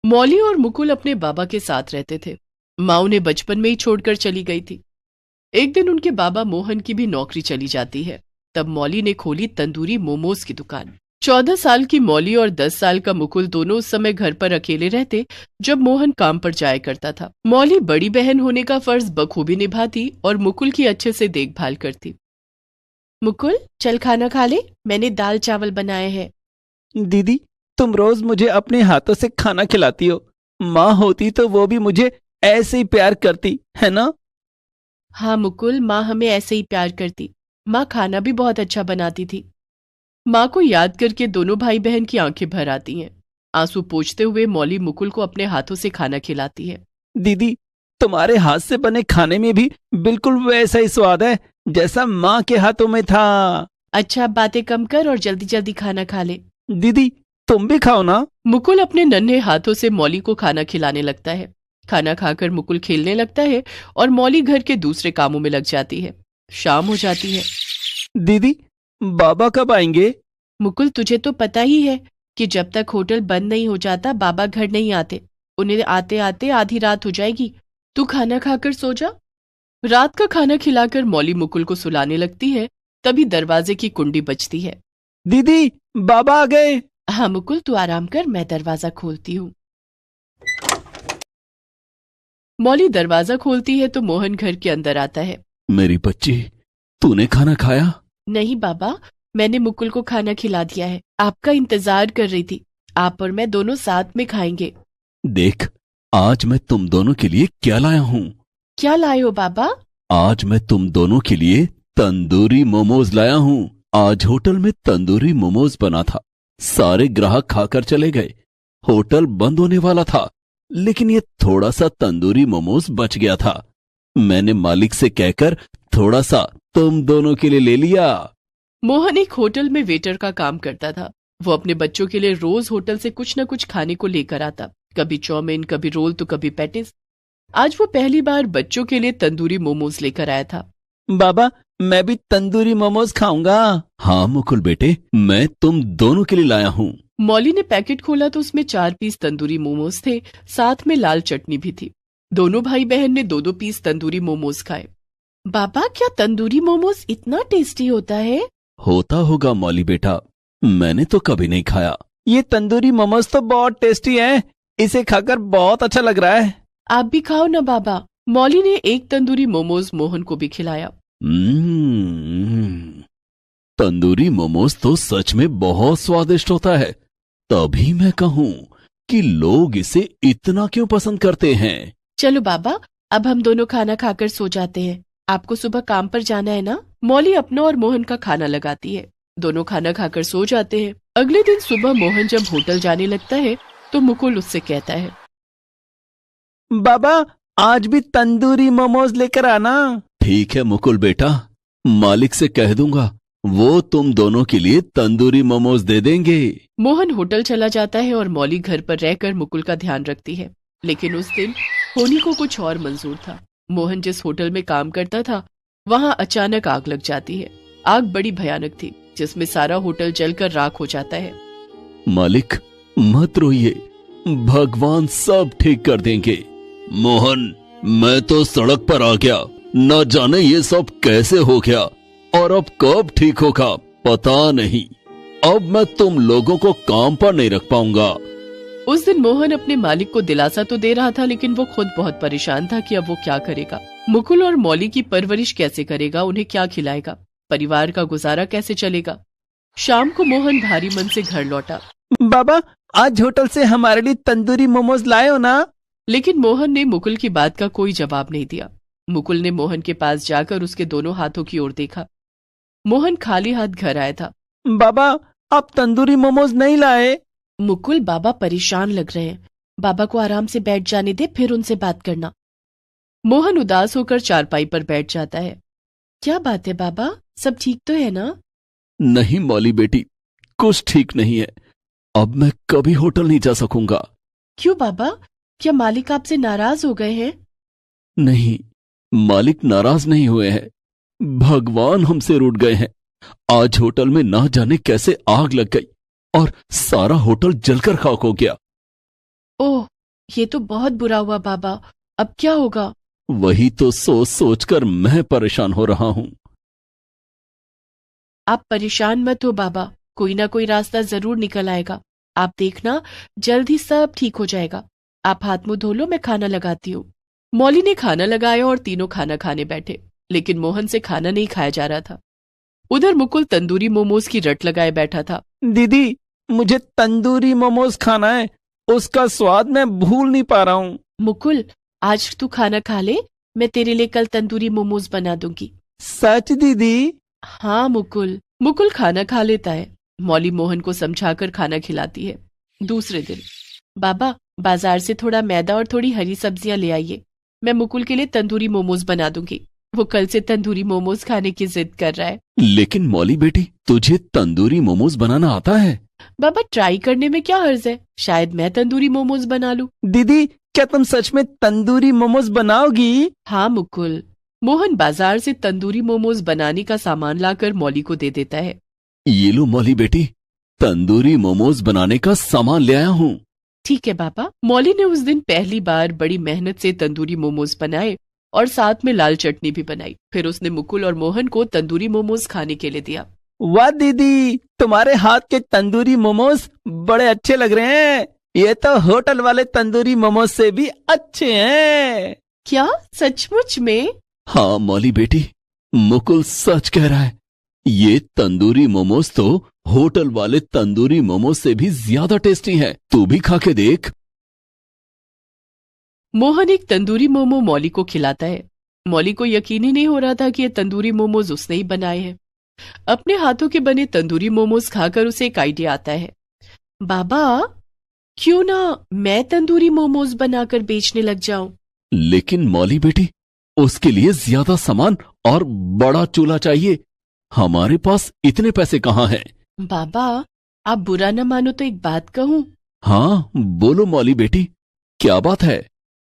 मौली और मुकुल अपने बाबा के साथ रहते थे। माँ उन्हें बचपन में ही छोड़कर चली गई थी। एक दिन उनके बाबा मोहन की भी नौकरी चली जाती है। तब मौली ने खोली तंदूरी मोमोज की दुकान। 14 साल की मौली और 10 साल का मुकुल दोनों उस समय घर पर अकेले रहते जब मोहन काम पर जाया करता था। मौली बड़ी बहन होने का फर्ज बखूबी निभाती और मुकुल की अच्छे से देखभाल करती। मुकुल, चल खाना खा ले, मैंने दाल चावल बनाए हैं। दीदी, तुम रोज मुझे अपने हाथों से खाना खिलाती हो। माँ होती तो वो भी मुझे ऐसे ही प्यार करती, है ना? हाँ मुकुल, माँ हमें ऐसे ही प्यार करती। माँ खाना भी बहुत अच्छा बनाती थी। माँ को याद करके दोनों भाई बहन की आंखें भर आती हैं। आंसू पोंछते हुए मौली मुकुल को अपने हाथों से खाना खिलाती है। दीदी, तुम्हारे हाथ से बने खाने में भी बिल्कुल वैसा ही स्वाद है जैसा माँ के हाथों में था। अच्छा, अब बातें कम कर और जल्दी जल्दी खाना खा ले। दीदी, तुम भी खाओ ना। मुकुल अपने नन्हे हाथों से मौली को खाना खिलाने लगता है। खाना खाकर मुकुल खेलने लगता है और मौली घर के दूसरे कामों में लग जाती है। शाम हो जाती है। दीदी, बाबा कब आएंगे? मुकुल, तुझे तो पता ही है कि जब तक होटल बंद नहीं हो जाता बाबा घर नहीं आते। उन्हें आते आते आधी रात हो जाएगी। तू खाना खाकर सो जा। रात का खाना खिलाकर मौली मुकुल को सुलाने लगती है। तभी दरवाजे की कुंडी बजती है। दीदी, बाबा आ गए। हाँ मुकुल, तू आराम कर, मैं दरवाजा खोलती हूँ। मौली दरवाजा खोलती है तो मोहन घर के अंदर आता है। मेरी बच्ची, तूने खाना खाया? नहीं बाबा, मैंने मुकुल को खाना खिला दिया है। आपका इंतजार कर रही थी। आप और मैं दोनों साथ में खाएंगे। देख, आज मैं तुम दोनों के लिए क्या लाया हूँ। क्या लाए हो बाबा? आज मैं तुम दोनों के लिए तंदूरी मोमोज लाया हूँ। आज होटल में तंदूरी मोमोज बना था। सारे ग्राहक खाकर चले गए। होटल बंद होने वाला था, लेकिन ये थोड़ा सा तंदूरी मोमोज बच गया था। मैंने मालिक से कहकर थोड़ा सा तुम दोनों के लिए ले लिया। मोहन एक होटल में वेटर का काम करता था। वो अपने बच्चों के लिए रोज होटल से कुछ न कुछ खाने को लेकर आता। कभी चाउमीन, कभी रोल तो कभी पैटिस। आज वो पहली बार बच्चों के लिए तंदूरी मोमोज लेकर आया था। बाबा, मैं भी तंदूरी मोमोज खाऊंगा। हाँ मुकुल बेटे, मैं तुम दोनों के लिए लाया हूँ। मौली ने पैकेट खोला तो उसमें 4 पीस तंदूरी मोमोज थे, साथ में लाल चटनी भी थी। दोनों भाई बहन ने 2-2 पीस तंदूरी मोमोज खाए। बाबा, क्या तंदूरी मोमोज इतना टेस्टी होता है? होता होगा मौली बेटा, मैंने तो कभी नहीं खाया। ये तंदूरी मोमोज तो बहुत टेस्टी है। इसे खाकर बहुत अच्छा लग रहा है। आप भी खाओ ना बाबा। मौली ने एक तंदूरी मोमोज मोहन को भी खिलाया। तंदूरी मोमोज तो सच में बहुत स्वादिष्ट होता है। तभी मैं कहूँ कि लोग इसे इतना क्यों पसंद करते हैं। चलो बाबा, अब हम दोनों खाना खाकर सो जाते हैं। आपको सुबह काम पर जाना है ना? मौली अपना और मोहन का खाना लगाती है। दोनों खाना खाकर सो जाते हैं। अगले दिन सुबह मोहन जब होटल जाने लगता है तो मुकुल उससे कहता है, बाबा, आज भी तंदूरी मोमोज लेकर आना। ठीक है मुकुल बेटा, मालिक से कह दूंगा, वो तुम दोनों के लिए तंदूरी मोमोज दे देंगे। मोहन होटल चला जाता है और मौली घर पर रहकर मुकुल का ध्यान रखती है। लेकिन उस दिन होनी को कुछ और मंजूर था। मोहन जिस होटल में काम करता था वहां अचानक आग लग जाती है। आग बड़ी भयानक थी, जिसमें सारा होटल जलकर राख हो जाता है। मालिक, मत रोइए, भगवान सब ठीक कर देंगे। मोहन, मैं तो सड़क पर आ गया, न जाने ये सब कैसे हो गया और अब कब ठीक होगा पता नहीं। अब मैं तुम लोगों को काम पर नहीं रख पाऊंगा। उस दिन मोहन अपने मालिक को दिलासा तो दे रहा था, लेकिन वो खुद बहुत परेशान था कि अब वो क्या करेगा। मुकुल और मौली की परवरिश कैसे करेगा, उन्हें क्या खिलाएगा, परिवार का गुजारा कैसे चलेगा। शाम को मोहन भारी मन से घर लौटा। बाबा, आज होटल से हमारे लिए तंदूरी मोमोज लाए हो ना? लेकिन मोहन ने मुकुल की बात का कोई जवाब नहीं दिया। मुकुल ने मोहन के पास जाकर उसके दोनों हाथों की ओर देखा। मोहन खाली हाथ घर आया था। बाबा, आप तंदूरी मोमोज नहीं लाए? मुकुल, बाबा परेशान लग रहे हैं। बाबा को आराम से बैठ जाने दे, फिर उनसे बात करना। मोहन उदास होकर चारपाई पर बैठ जाता है। क्या बात है बाबा, सब ठीक तो है ना? नहीं मौली बेटी, कुछ ठीक नहीं है। अब मैं कभी होटल नहीं जा सकूंगा। क्यों बाबा, क्या मालिक आपसे नाराज हो गए हैं? नहीं, मालिक नाराज नहीं हुए हैं, भगवान हमसे रूठ गए हैं। आज होटल में ना जाने कैसे आग लग गई और सारा होटल जलकर खाक हो गया। ओह, ये तो बहुत बुरा हुआ बाबा। अब क्या होगा? वही तो सोच सोच कर मैं परेशान हो रहा हूं। आप परेशान मत हो बाबा, कोई ना कोई रास्ता जरूर निकल आएगा। आप देखना, जल्द ही सब ठीक हो जाएगा। आप हाथ मुंह धो लो, मैं खाना लगाती हूँ। मौली ने खाना लगाया और तीनों खाना खाने बैठे, लेकिन मोहन से खाना नहीं खाया जा रहा था। उधर मुकुल तंदूरी मोमोज की रट लगाए बैठा था। दीदी, मुझे तंदूरी मोमोज खाना है। उसका स्वाद मैं भूल नहीं पा रहा हूँ। मुकुल, आज तू खाना खा ले, मैं तेरे लिए कल तंदूरी मोमोज बना दूंगी। सच दीदी? हाँ मुकुल। मुकुल खाना खा लेता है। मौली मोहन को समझाकर खाना खिलाती है। दूसरे दिन, बाबा बाजार से थोड़ा मैदा और थोड़ी हरी सब्जियां ले आइए, मैं मुकुल के लिए तंदूरी मोमोज बना दूंगी। वो कल से तंदूरी मोमोज खाने की जिद कर रहा है। लेकिन मौली बेटी, तुझे तंदूरी मोमोज बनाना आता है? बाबा ट्राई करने में क्या हर्ज है, शायद मैं तंदूरी मोमोज बना लूं। दीदी, क्या तुम सच में तंदूरी मोमोज बनाओगी? हाँ मुकुल। मोहन बाजार से तंदूरी मोमोज बनाने का सामान लाकर मौली को दे देता है। ये लो मौली बेटी, तंदूरी मोमोज बनाने का सामान ले आया हूं। ठीक है बाबा। मौली ने उस दिन पहली बार बड़ी मेहनत से तंदूरी मोमोज बनाए और साथ में लाल चटनी भी बनाई। फिर उसने मुकुल और मोहन को तंदूरी मोमोज खाने के लिए दिया। वाह दीदी, तुम्हारे हाथ के तंदूरी मोमोज बड़े अच्छे लग रहे हैं। ये तो होटल वाले तंदूरी मोमोज से भी अच्छे हैं। क्या सचमुच में? हाँ मौली बेटी, मुकुल सच कह रहा है। ये तंदूरी मोमोज तो होटल वाले तंदूरी मोमोज से भी ज्यादा टेस्टी है। तू भी खा के देख। मोहन एक तंदूरी मोमो मौली को खिलाता है। मौली को यकीन ही नहीं हो रहा था कि ये तंदूरी मोमोज उसने ही बनाए हैं। अपने हाथों के बने तंदूरी मोमोज खाकर उसे एक आइडिया आता है। बाबा, क्यों ना मैं तंदूरी मोमोज बनाकर बेचने लग जाऊं? लेकिन मौली बेटी, उसके लिए ज्यादा सामान और बड़ा चूल्हा चाहिए। हमारे पास इतने पैसे कहाँ हैं? बाबा, आप बुरा न मानो तो एक बात कहूं? हाँ बोलो मौली बेटी, क्या बात है?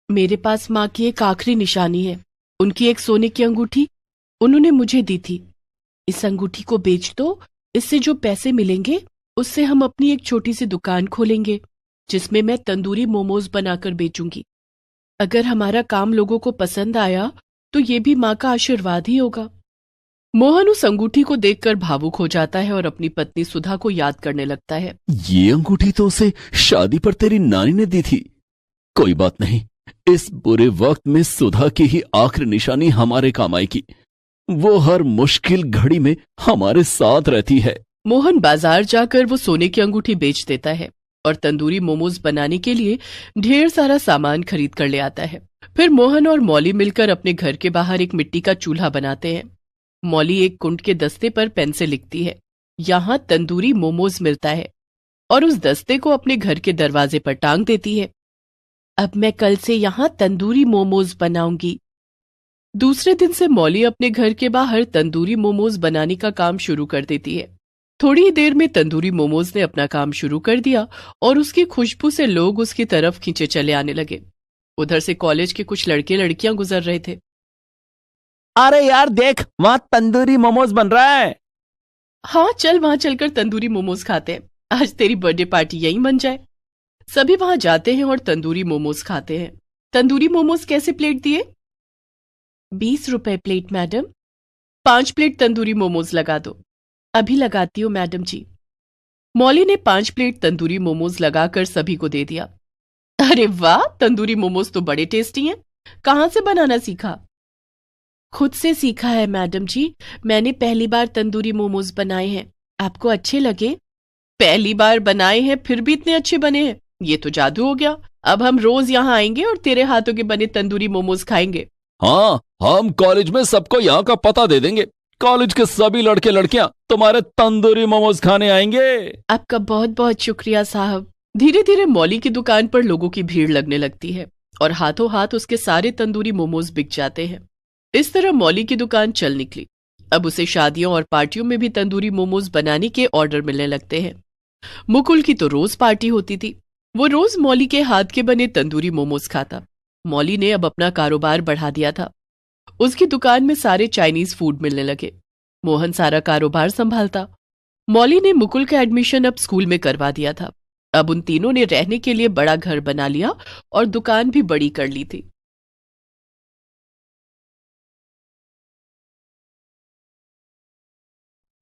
मेरे पास माँ की एक आखिरी निशानी है। उनकी एक सोने की अंगूठी उन्होंने मुझे दी थी। इस अंगूठी को बेच दो, इससे जो पैसे मिलेंगे उससे हम अपनी एक छोटी सी दुकान खोलेंगे, जिसमें मैं तंदूरी मोमोज बनाकर बेचूंगी। अगर हमारा काम लोगों को पसंद आया तो ये भी माँ का आशीर्वाद ही होगा। मोहन उस अंगूठी को देखकर भावुक हो जाता है और अपनी पत्नी सुधा को याद करने लगता है। ये अंगूठी तो उसे शादी पर तेरी नानी ने दी थी। कोई बात नहीं, इस बुरे वक्त में सुधा की ही आखिरी निशानी हमारे काम आएगी। वो हर मुश्किल घड़ी में हमारे साथ रहती है। मोहन बाजार जाकर वो सोने की अंगूठी बेच देता है और तंदूरी मोमोज बनाने के लिए ढेर सारा सामान खरीद कर ले आता है। फिर मोहन और मौली मिलकर अपने घर के बाहर एक मिट्टी का चूल्हा बनाते हैं। मौली एक कुंड के दस्ते पर पेन से लिखती है, यहाँ तंदूरी मोमोज मिलता है, और उस दस्ते को अपने घर के दरवाजे पर टांग देती है। अब मैं कल से यहाँ तंदूरी मोमोज बनाऊंगी। दूसरे दिन से मौली अपने घर के बाहर तंदूरी मोमोज बनाने का काम शुरू कर देती है। थोड़ी ही देर में तंदूरी मोमोज ने अपना काम शुरू कर दिया और उसकी खुशबू से लोग उसकी तरफ खींचे चले आने लगे। उधर से कॉलेज के कुछ लड़के लड़कियां गुजर रहे थे। अरे यार देख, वहां तंदूरी मोमोज बन रहा है। हाँ चल, वहां चलकर तंदूरी मोमोज खाते हैं। आज तेरी बर्थडे पार्टी यहीं बन जाए। सभी वहां जाते हैं और तंदूरी मोमोज खाते हैं। तंदूरी मोमोज कैसे प्लेट दिए? 20 रुपए plate madam. 5 plate tandoori momos लगा दो। अभी लगाती हूँ मैडम जी। मौली ने 5 प्लेट तंदूरी मोमोज लगाकर सभी को दे दिया। अरे वाह, तंदूरी मोमोज तो बड़े टेस्टी हैं। कहाँ से बनाना सीखा? खुद से सीखा है मैडम जी। मैंने पहली बार तंदूरी मोमोज बनाए हैं। आपको अच्छे लगे? पहली बार बनाए हैं फिर भी इतने अच्छे बने हैं, ये तो जादू हो गया। अब हम रोज यहाँ आएंगे और तेरे हाथों के बने तंदूरी मोमोज खाएंगे। हाँ, हम कॉलेज में सबको यहाँ का पता दे देंगे। कॉलेज के सभी लड़के लड़कियां तुम्हारे तंदूरी मोमोज खाने आएंगे। आपका बहुत बहुत शुक्रिया साहब। धीरे धीरे मौली की दुकान पर लोगों की भीड़ लगने लगती है और हाथों हाथ उसके सारे तंदूरी मोमोज बिक जाते हैं। इस तरह मौली की दुकान चल निकली। अब उसे शादियों और पार्टियों में भी तंदूरी मोमोज बनाने के ऑर्डर मिलने लगते हैं। मुकुल की तो रोज पार्टी होती थी। वो रोज मौली के हाथ के बने तंदूरी मोमोज खाता। मौली ने अब अपना कारोबार बढ़ा दिया था। उसकी दुकान में सारे चाइनीज फूड मिलने लगे। मोहन सारा कारोबार संभालता। मौली ने मुकुल का एडमिशन अब स्कूल में करवा दिया था। अब उन तीनों ने रहने के लिए बड़ा घर बना लिया और दुकान भी बड़ी कर ली थी।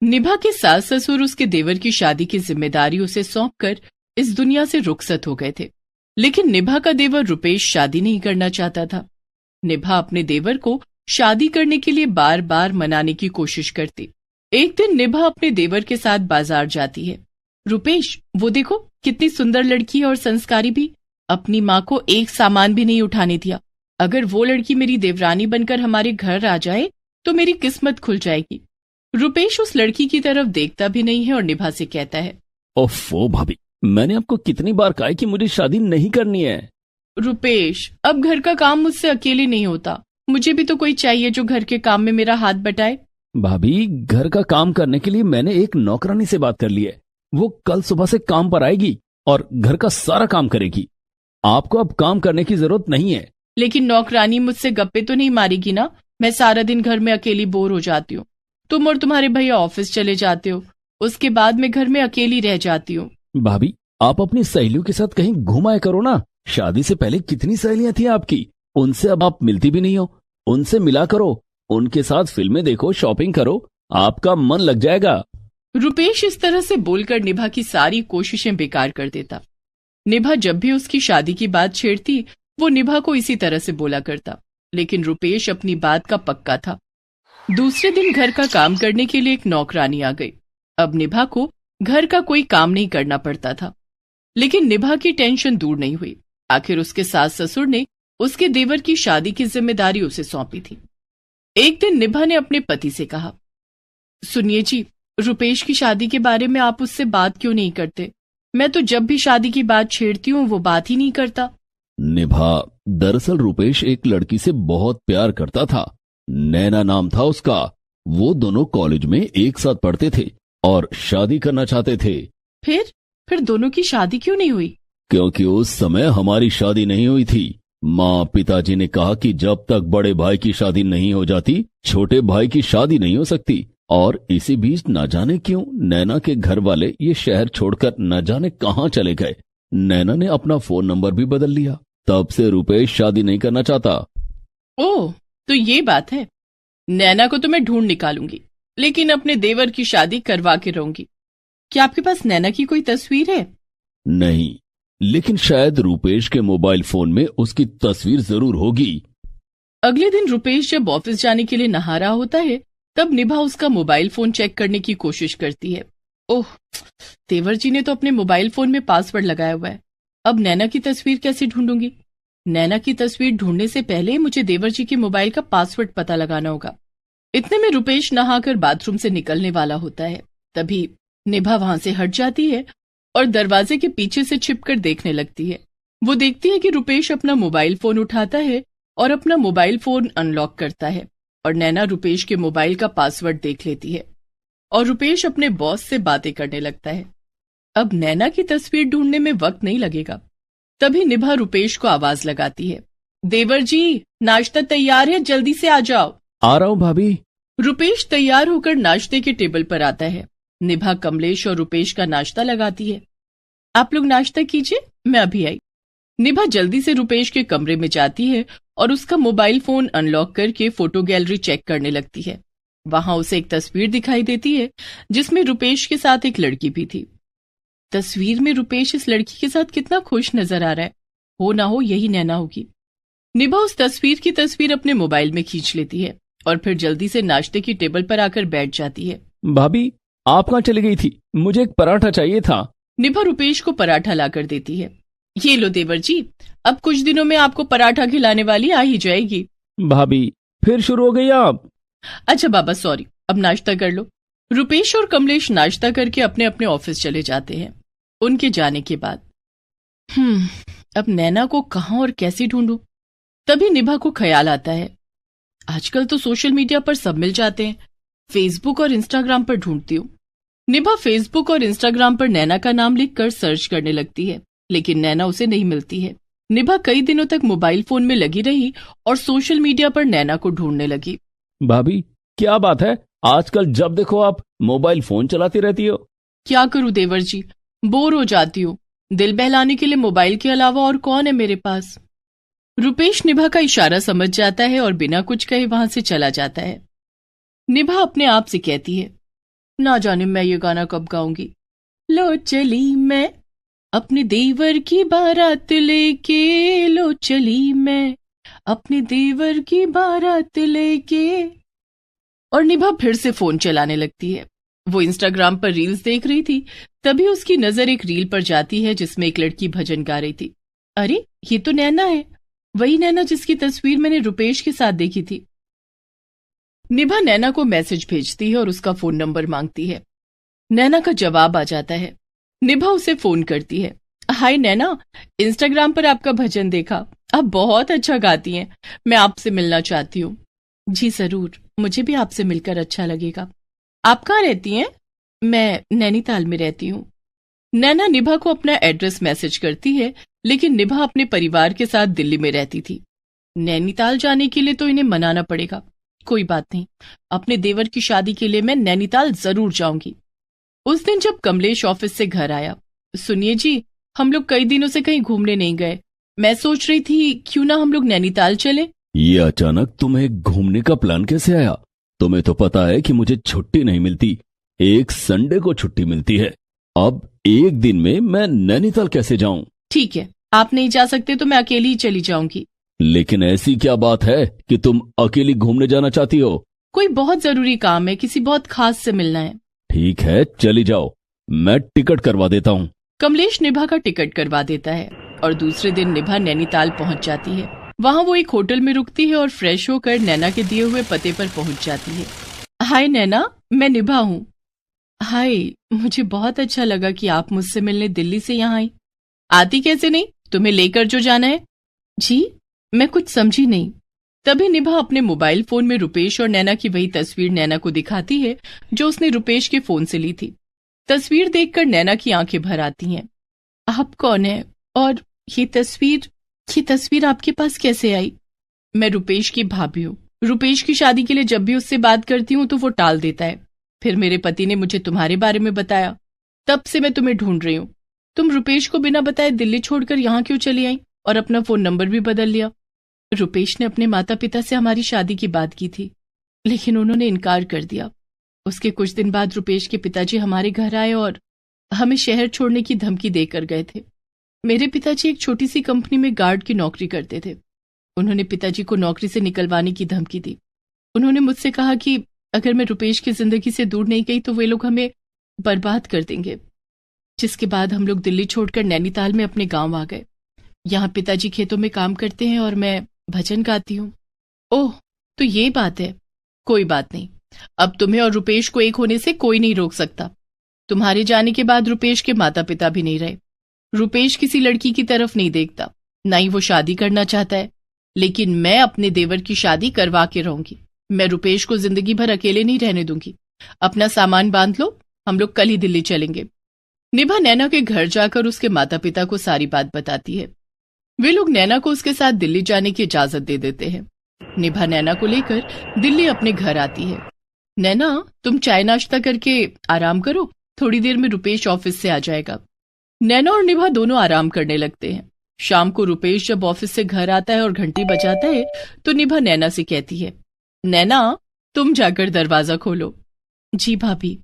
निभा के सास ससुर उसके देवर की शादी की जिम्मेदारी उसे सौंपकर इस दुनिया से रुखसत हो गए थे। लेकिन निभा का देवर रुपेश शादी नहीं करना चाहता था। निभा अपने देवर को शादी करने के लिए बार बार मनाने की कोशिश करती। एक दिन निभा अपने देवर के साथ बाजार जाती है। रुपेश, वो देखो कितनी सुंदर लड़की है और संस्कारी भी। अपनी माँ को एक सामान भी नहीं उठाने दिया। अगर वो लड़की मेरी देवरानी बनकर हमारे घर आ जाए तो मेरी किस्मत खुल जाएगी। रुपेश उस लड़की की तरफ देखता भी नहीं है और निभा से कहता है, ओफो भाभी, मैंने आपको कितनी बार कहा है कि मुझे शादी नहीं करनी है। रुपेश, अब घर का काम मुझसे अकेले नहीं होता। मुझे भी तो कोई चाहिए जो घर के काम में मेरा हाथ बटाए। भाभी, घर का काम करने के लिए मैंने एक नौकरानी से बात कर ली है। वो कल सुबह से काम पर आएगी और घर का सारा काम करेगी। आपको अब काम करने की जरूरत नहीं है। लेकिन नौकरानी मुझसे गप्पे तो नहीं मारेगी ना? मैं सारा दिन घर में अकेली बोर हो जाती हूँ। तुम और तुम्हारे भैया ऑफिस चले जाते हो, उसके बाद मैं घर में अकेली रह जाती हूँ। भाभी, आप अपनी सहेलियों के साथ कहीं घुमाए करो ना। शादी से पहले कितनी सहेलियां थी आपकी, उनसे अब आप मिलती भी नहीं हो। उनसे मिला करो, उनके साथ फिल्में देखो, शॉपिंग करो, आपका मन लग जाएगा। रुपेश इस तरह से बोलकर निभा की सारी कोशिशें बेकार कर देता। निभा जब भी उसकी शादी की बात छेड़ती, वो निभा को इसी तरह से बोला करता। लेकिन रुपेश अपनी बात का पक्का था। दूसरे दिन घर का काम करने के लिए एक नौकरानी आ गई। अब निभा को घर का कोई काम नहीं करना पड़ता था। लेकिन निभा की टेंशन दूर नहीं हुई। आखिर उसके सास ससुर ने उसके देवर की शादी की जिम्मेदारी उसे सौंपी थी। एक दिन निभा ने अपने पति से कहा, सुनिए जी, रुपेश की शादी के बारे में आप उससे बात क्यों नहीं करते? मैं तो जब भी शादी की बात छेड़ती हूँ वो बात ही नहीं करता। निभा, दरअसल रुपेश एक लड़की से बहुत प्यार करता था। नैना नाम था उसका। वो दोनों कॉलेज में एक साथ पढ़ते थे और शादी करना चाहते थे। फिर दोनों की शादी क्यों नहीं हुई? क्योंकि उस समय हमारी शादी नहीं हुई थी। माँ पिताजी ने कहा कि जब तक बड़े भाई की शादी नहीं हो जाती, छोटे भाई की शादी नहीं हो सकती। और इसी बीच न जाने क्यों नैना के घर वाले ये शहर छोड़कर न जाने कहां चले गए। नैना ने अपना फोन नंबर भी बदल लिया। तब से रुपेश शादी नहीं करना चाहता। ओह, तो ये बात है। नैना को तो मैं ढूंढ निकालूंगी, लेकिन अपने देवर की शादी करवा के रहूंगी। क्या आपके पास नैना की कोई तस्वीर है? नहीं, लेकिन शायद रुपेश के मोबाइल फोन में उसकी तस्वीर जरूर होगी। अगले दिन रुपेश जब ऑफिस जाने के लिए नहा रहा होता है, तब निभा उसका मोबाइल फोन चेक करने की कोशिश करती है। ओह, देवर जी ने तो अपने मोबाइल फोन में पासवर्ड लगाया हुआ है। अब नैना की तस्वीर कैसे ढूंढूंगी? नैना की तस्वीर ढूंढने से पहले मुझे देवर जी के मोबाइल का पासवर्ड पता लगाना होगा। इतने में रुपेश नहाकर बाथरूम से निकलने वाला होता है। तभी निभा वहां से हट जाती है और दरवाजे के पीछे से छिपकर देखने लगती है। वो देखती है कि रुपेश अपना मोबाइल फोन उठाता है और अपना मोबाइल फोन अनलॉक करता है और नैना रुपेश के मोबाइल का पासवर्ड देख लेती है और रुपेश अपने बॉस से बातें करने लगता है। अब नैना की तस्वीर ढूंढने में वक्त नहीं लगेगा। तभी निभा रुपेश को आवाज लगाती है, देवर जी, नाश्ता तैयार है, जल्दी से आ जाओ। आ रहा हूं भाभी। रुपेश तैयार होकर नाश्ते के टेबल पर आता है। निभा कमलेश और रुपेश का नाश्ता लगाती है। आप लोग नाश्ता कीजिए, मैं अभी आई। निभा जल्दी से रुपेश के कमरे में जाती है और उसका मोबाइल फोन अनलॉक करके फोटो गैलरी चेक करने लगती है। वहां उसे एक तस्वीर दिखाई देती है जिसमें रुपेश के साथ एक लड़की भी थी। तस्वीर में रुपेश इस लड़की के साथ कितना खुश नजर आ रहा है। हो ना हो यही नैना होगी। निभा उस तस्वीर की तस्वीर अपने मोबाइल में खींच लेती है और फिर जल्दी से नाश्ते की टेबल पर आकर बैठ जाती है। भाभी, आप कहाँ चली गई थी? मुझे एक पराठा चाहिए था। निभा रुपेश को पराठा लाकर देती है। ये लो देवर जी, अब कुछ दिनों में आपको पराठा खिलाने वाली आ ही जाएगी। भाभी, फिर शुरू हो गई आप? अच्छा बाबा, सॉरी, अब नाश्ता कर लो। रुपेश और कमलेश नाश्ता करके अपने अपने ऑफिस चले जाते हैं। उनके जाने के बाद अब नैना को कहां और कैसे ढूंढूं? तभी निभा को ख्याल आता है, आजकल तो सोशल मीडिया पर सब मिल जाते हैं, फेसबुक और इंस्टाग्राम पर ढूंढती हूँ। निभा फेसबुक और इंस्टाग्राम पर नैना का नाम लिखकर सर्च करने लगती है, लेकिन नैना उसे नहीं मिलती है। निभा कई दिनों तक मोबाइल फोन में लगी रही और सोशल मीडिया पर नैना को ढूंढने लगी। भाभी, क्या बात है? आजकल जब देखो आप मोबाइल फोन चलाती रहती हो। क्या करूं देवर जी, बोर हो जाती हूँ। दिल बहलाने के लिए मोबाइल के अलावा और कौन है मेरे पास? रुपेश निभा का इशारा समझ जाता है और बिना कुछ कहे वहां से चला जाता है। निभा अपने आप से कहती है, ना जाने मैं ये गाना कब गाऊंगी। लो चली मैं अपने देवर की बारात लेके, लो चली मैं अपने देवर की बारात लेके। और निभा फिर से फोन चलाने लगती है। वो इंस्टाग्राम पर रील्स देख रही थी, तभी उसकी नजर एक रील पर जाती है जिसमें एक लड़की भजन गा रही थी। अरे ये तो नैना है, वही नैना जिसकी तस्वीर मैंने रुपेश के साथ देखी थी। निभा नैना को मैसेज भेजती है और उसका फोन नंबर मांगती है। नैना का जवाब आ जाता है। निभा उसे फोन करती है। हाय नैना, इंस्टाग्राम पर आपका भजन देखा, आप बहुत अच्छा गाती हैं, मैं आपसे मिलना चाहती हूँ। जी जरूर, मुझे भी आपसे मिलकर अच्छा लगेगा। आप कहाँ रहती हैं? मैं नैनीताल में रहती हूँ। नैना निभा को अपना एड्रेस मैसेज करती है, लेकिन निभा अपने परिवार के साथ दिल्ली में रहती थी। नैनीताल जाने के लिए तो इन्हें मनाना पड़ेगा। कोई बात नहीं, अपने देवर की शादी के लिए मैं नैनीताल जरूर जाऊंगी। उस दिन जब कमलेश ऑफिस से घर आया, सुनिए जी, हम लोग कई दिनों से कहीं घूमने नहीं गए, मैं सोच रही थी क्यों ना हम लोग नैनीताल चले। ये अचानक तुम्हें घूमने का प्लान कैसे आया? तुम्हें तो पता है कि मुझे छुट्टी नहीं मिलती, एक संडे को छुट्टी मिलती है। अब एक दिन में मैं नैनीताल कैसे जाऊं? ठीक है, आप नहीं जा सकते तो मैं अकेली ही चली जाऊंगी। लेकिन ऐसी क्या बात है कि तुम अकेली घूमने जाना चाहती हो? कोई बहुत जरूरी काम है, किसी बहुत खास से मिलना है। ठीक है, चली जाओ, मैं टिकट करवा देता हूँ। कमलेश निभा का टिकट करवा देता है और दूसरे दिन निभा नैनीताल पहुंच जाती है। वहां वो एक होटल में रुकती है और फ्रेश होकर नैना के दिए हुए पते पर पहुंच जाती है। हाय नैना, मैं निभा हूँ। हाय, मुझे बहुत अच्छा लगा कि आप मुझसे मिलने दिल्ली से यहाँ आई। आती कैसे नहीं, तुम्हें लेकर जो जाना है। जी, मैं कुछ समझी नहीं। तभी निभा अपने मोबाइल फोन में रुपेश और नैना की वही तस्वीर नैना को दिखाती है जो उसने रुपेश के फोन से ली थी। तस्वीर देखकर नैना की आंखें भर आती हैं। आप कौन है और ये तस्वीर आपके पास कैसे आई? मैं रुपेश की भाभी हूँ। रुपेश की शादी के लिए जब भी उससे बात करती हूँ तो वो टाल देता है। फिर मेरे पति ने मुझे तुम्हारे बारे में बताया, तब से मैं तुम्हें ढूंढ रही हूँ। तुम रुपेश को बिना बताए दिल्ली छोड़कर यहाँ क्यों चली आई और अपना फोन नंबर भी बदल लिया? रुपेश ने अपने माता पिता से हमारी शादी की बात की थी, लेकिन उन्होंने इनकार कर दिया। उसके कुछ दिन बाद रुपेश के पिताजी हमारे घर आए और हमें शहर छोड़ने की धमकी देकर गए थे। मेरे पिताजी एक छोटी सी कंपनी में गार्ड की नौकरी करते थे। उन्होंने पिताजी को नौकरी से निकलवाने की धमकी दी। उन्होंने मुझसे कहा कि अगर मैं रुपेश की जिंदगी से दूर नहीं गई तो वे लोग हमें बर्बाद कर देंगे। जिसके बाद हम लोग दिल्ली छोड़कर नैनीताल में अपने गांव आ गए। यहाँ पिताजी खेतों में काम करते हैं और मैं भजन गाती हूँ। ओह, तो ये बात है। कोई बात नहीं, अब तुम्हें और रुपेश को एक होने से कोई नहीं रोक सकता। तुम्हारे जाने के बाद रुपेश के माता पिता भी नहीं रहे। रुपेश किसी लड़की की तरफ नहीं देखता, ना ही वो शादी करना चाहता है, लेकिन मैं अपने देवर की शादी करवा के रहूंगी। मैं रुपेश को जिंदगी भर अकेले नहीं रहने दूंगी। अपना सामान बांध लो, हम लोग कल ही दिल्ली चलेंगे। निभा नैना के घर जाकर उसके माता पिता को सारी बात बताती है। वे लोग नैना को उसके साथ दिल्ली जाने की इजाजत दे देते हैं। निभा नैना को लेकर दिल्ली अपने घर आती है। नैना, तुम चाय नाश्ता करके आराम करो, थोड़ी देर में रुपेश ऑफिस से आ जाएगा। नैना और निभा दोनों आराम करने लगते हैं। शाम को रुपेश जब ऑफिस से घर आता है और घंटी बजाता है तो निभा नैना से कहती है, नैना, तुम जाकर दरवाजा खोलो। जी भाभी।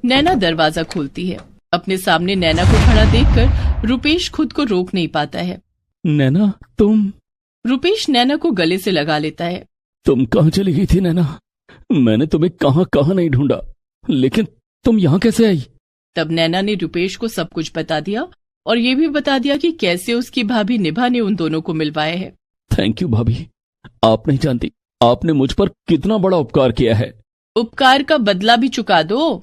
नैना दरवाजा खोलती है। अपने सामने नैना को खड़ा देखकर रुपेश खुद को रोक नहीं पाता है। नैना, तुम? रुपेश नैना को गले से लगा लेता है। तुम कहाँ चली गई थी नैना? मैंने तुम्हें कहाँ कहाँ नहीं ढूंढा, लेकिन तुम यहाँ कैसे आई? तब नैना ने रुपेश को सब कुछ बता दिया और ये भी बता दिया कि कैसे उसकी भाभी निभा ने उन दोनों को मिलवाया है। थैंक यू भाभी, आप नहीं जानती आपने मुझ पर कितना बड़ा उपकार किया है। उपकार का बदला भी चुका दो।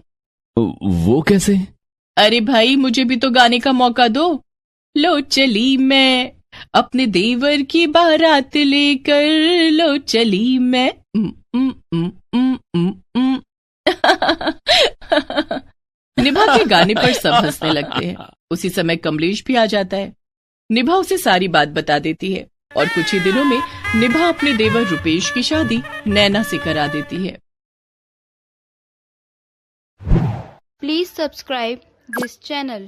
वो कैसे? अरे भाई, मुझे भी तो गाने का मौका दो। लो चली मैं अपने देवर की बारात लेकर, लो चली मैं। निभा के गाने पर सब हंसने लगते हैं। उसी समय कमलेश भी आ जाता है। निभा उसे सारी बात बता देती है और कुछ ही दिनों में निभा अपने देवर रुपेश की शादी नैना से करा देती है। Please subscribe this channel.